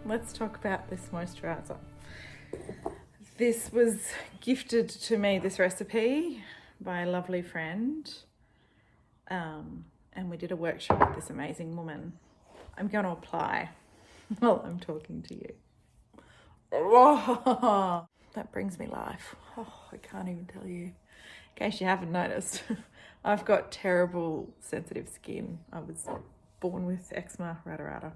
Let's talk about this moisturiser. This was gifted to me, this recipe, by a lovely friend. And we did a workshop with this amazing woman. I'm going to apply while I'm talking to you. Oh, that brings me life. Oh, I can't even tell you. In case you haven't noticed, I've got terrible sensitive skin. I was born with eczema, rata.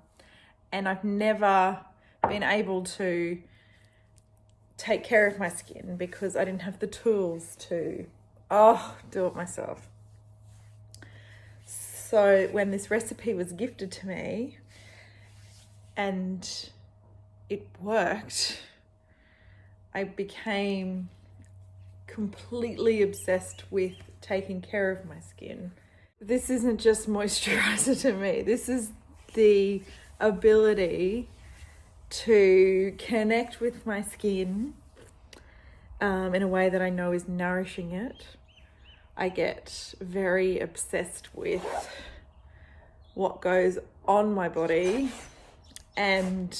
And I've never been able to take care of my skin because I didn't have the tools to do it myself. So when this recipe was gifted to me and it worked, I became completely obsessed with taking care of my skin. This isn't just moisturizer to me. This is the ability to connect with my skin in a way that I know is nourishing it. I get very obsessed with what goes on my body, and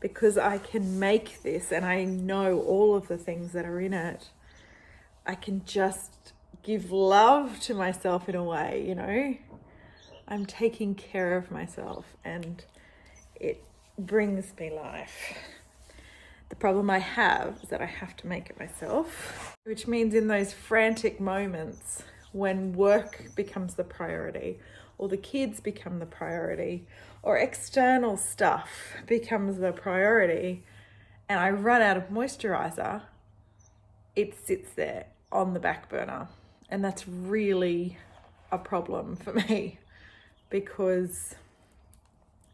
because I can make this and I know all of the things that are in it, I can just give love to myself in a way, you know. I'm taking care of myself and it brings me life. The problem I have is that I have to make it myself, which means in those frantic moments when work becomes the priority, or the kids become the priority, or external stuff becomes the priority, and I run out of moisturizer, it sits there on the back burner. And that's really a problem for me because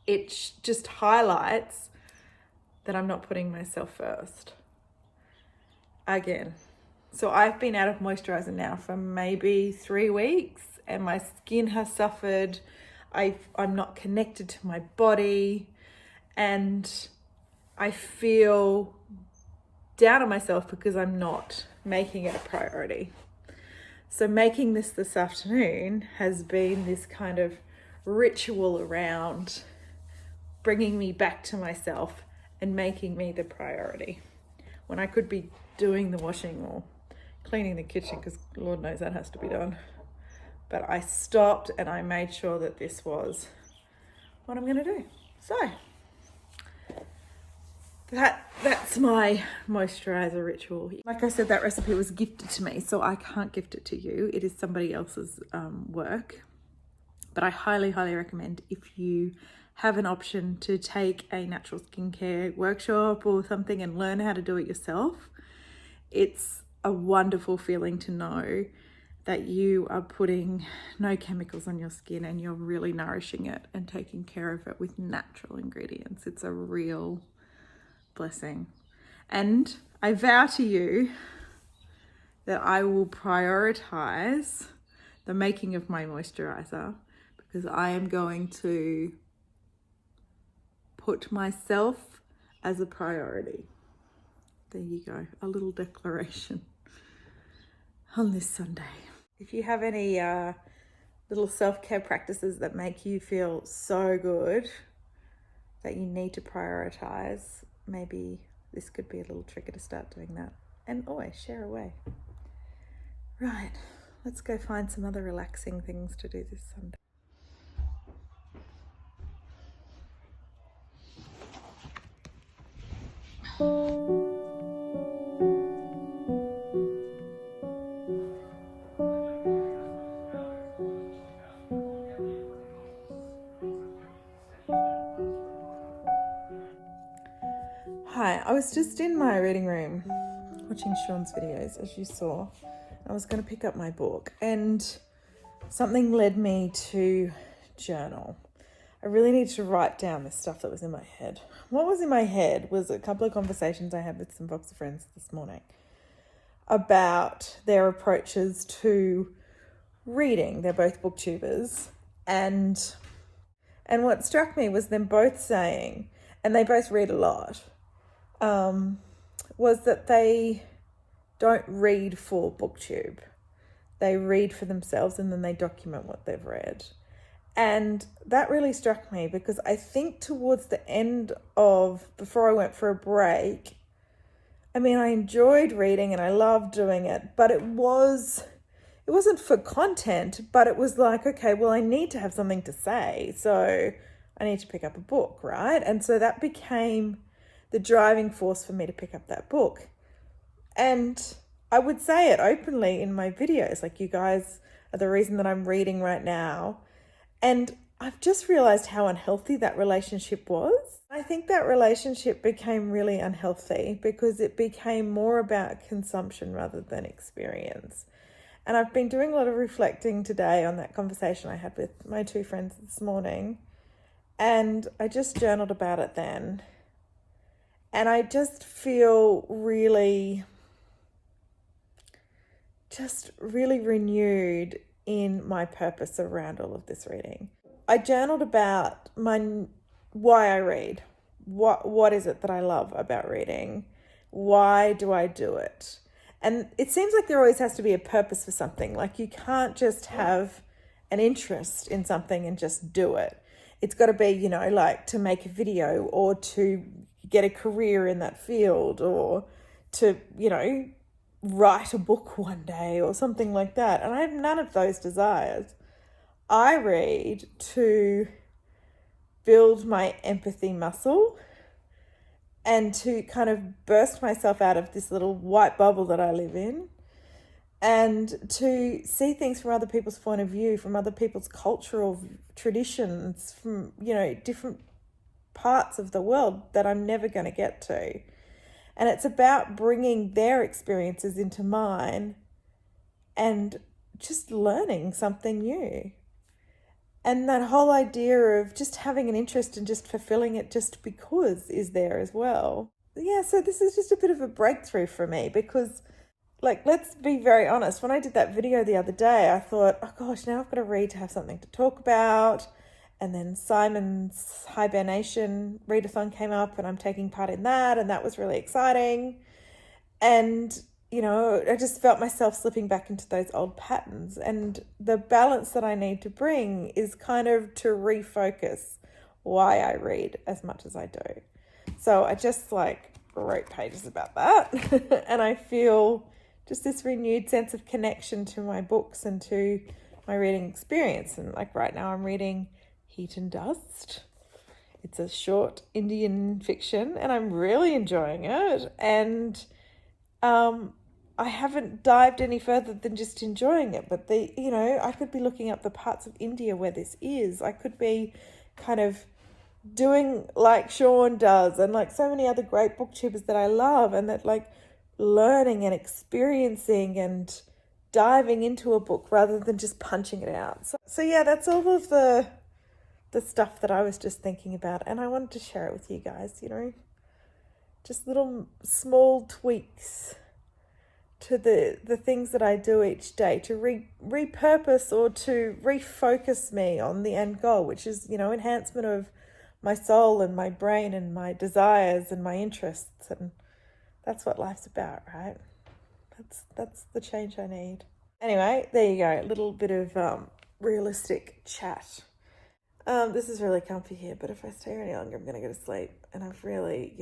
it just highlights that I'm not putting myself first. Again. So I've been out of moisturizer now for maybe 3 weeks and my skin has suffered. I'm not connected to my body and I feel down on myself because I'm not making it a priority. So making this afternoon has been this kind of ritual around bringing me back to myself and making me the priority when I could be doing the washing or cleaning the kitchen, because Lord knows that has to be done. But I stopped and I made sure that this was what I'm going to do. So that's my moisturizer ritual. Like I said, that recipe was gifted to me, so I can't gift it to you. It is somebody else's work. But I highly recommend, if you have an option to take a natural skincare workshop or something and learn how to do it yourself, it's a wonderful feeling to know that you are putting no chemicals on your skin and you're really nourishing it and taking care of it with natural ingredients. It's a real blessing. And I vow to you that I will prioritize the making of my moisturizer, because I am going to put myself as a priority. there you go, a little declaration on this Sunday. If you have any little self-care practices that make you feel so good that you need to prioritize, maybe this could be a little trigger to start doing that. And always share away. Right, let's go find some other relaxing things to do this Sunday. Hi, I was just in my reading room watching Sean's videos, as you saw. I was going to pick up my book and something led me to journal. I really needed to write down the stuff that was in my head. What was in my head was a couple of conversations I had with some Voxer friends this morning about their approaches to reading. They're both booktubers, and what struck me was them both saying, and they both read a lot, was that they don't read for booktube. They read for themselves and then they document what they've read. And that really struck me because I think towards the end of, before I went for a break, I mean, I enjoyed reading and I loved doing it, but it wasn't for content, but it was like, okay, well, I need to have something to say. So I need to pick up a book, right? And so that became the driving force for me to pick up that book. And I would say it openly in my videos, like, you guys are the reason that I'm reading right now. And I've just realized how unhealthy that relationship was. I think that relationship became really unhealthy because it became more about consumption rather than experience. And I've been doing a lot of reflecting today on that conversation I had with my two friends this morning. And I just journaled about it then. And I just feel really renewed in my purpose around all of this reading. I journaled about why I read. What is it that I love about reading? Why do I do it? And it seems like there always has to be a purpose for something. Like, you can't just have an interest in something and just do it. It's got to be, like to make a video or to get a career in that field or to, write a book one day or something like that. And I have none of those desires. I read to build my empathy muscle and to kind of burst myself out of this little white bubble that I live in and to see things from other people's point of view, from other people's cultural traditions, from, different parts of the world that I'm never going to get to. And it's about bringing their experiences into mine and just learning something new. And that whole idea of just having an interest and just fulfilling it just because is there as well. Yeah, so this is just a bit of a breakthrough for me because, let's be very honest. When I did that video the other day, I thought, oh gosh, now I've got to read to have something to talk about. And then Simon's Hibernation readathon came up and I'm taking part in that. And that was really exciting. And, I just felt myself slipping back into those old patterns. And the balance that I need to bring is kind of to refocus why I read as much as I do. So I just wrote pages about that. And I feel just this renewed sense of connection to my books and to my reading experience. And right now I'm reading Heat and Dust. It's a short Indian fiction and I'm really enjoying it. And I haven't dived any further than just enjoying it. But I could be looking up the parts of India where this is. I could be kind of doing like Sean does and so many other great booktubers that I love, and that learning and experiencing and diving into a book rather than just punching it out. So yeah, that's all of the stuff that I was just thinking about, and I wanted to share it with you guys, just little small tweaks to the things that I do each day to repurpose or to refocus me on the end goal, which is, enhancement of my soul and my brain and my desires and my interests. And That's what life's about, right? That's the change I need. Anyway, there you go. A little bit of realistic chat. This is really comfy here, but if I stay any longer, I'm gonna go to sleep. And I've really,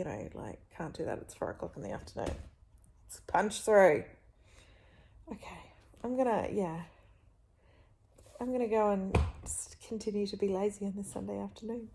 can't do that. It's 4:00 in the afternoon. It's punch through. Okay, I'm gonna go and continue to be lazy on this Sunday afternoon.